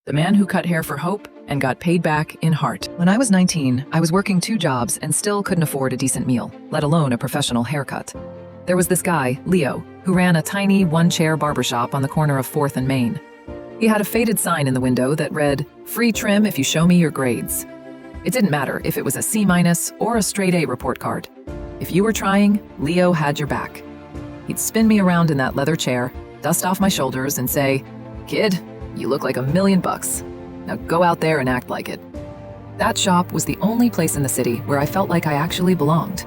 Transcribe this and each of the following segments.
the man who cut hair for hope and got paid back in heart. When I was 19, I was working 2 jobs and still couldn't afford a decent meal, let alone a professional haircut. There was this guy, Leo, who ran a tiny one-chair barbershop on the corner of 4th and Main. He had a faded sign in the window that read, "Free trim if you show me your grades." It didn't matter if it was a C- or a straight A report card. If you were trying, Leo had your back. He'd spin me around in that leather chair, dust off my shoulders, and say, "Kid, you look like $1,000,000. Now go out there and act like it." That shop was the only place in the city where I felt like I actually belonged.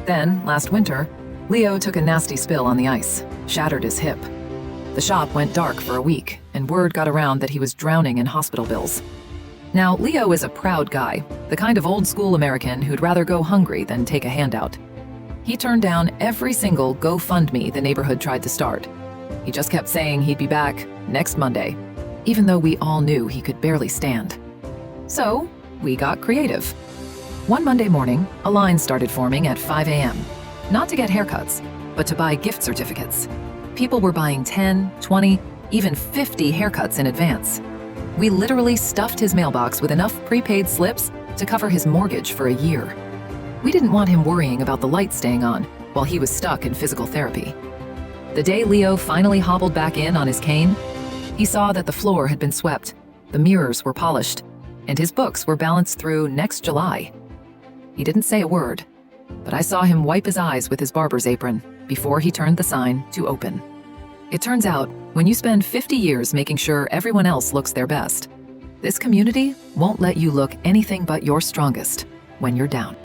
Then, last winter, Leo took a nasty spill on the ice, shattered his hip. The shop went dark for a week, and word got around that he was drowning in hospital bills. Now, Leo is a proud guy, the kind of old-school American who'd rather go hungry than take a handout. He turned down every single GoFundMe the neighborhood tried to start. He just kept saying he'd be back next Monday, even though we all knew he could barely stand. So, we got creative. One Monday morning, a line started forming at 5 a.m., not to get haircuts, but to buy gift certificates. People were buying 10, 20, even 50 haircuts in advance. We literally stuffed his mailbox with enough prepaid slips to cover his mortgage for a year. We didn't want him worrying about the lights staying on while he was stuck in physical therapy. The day Leo finally hobbled back in on his cane, he saw that the floor had been swept, the mirrors were polished, and his books were balanced through next July. He didn't say a word, but I saw him wipe his eyes with his barber's apron before he turned the sign to open. It turns out, when you spend 50 years making sure everyone else looks their best, this community won't let you look anything but your strongest when you're down.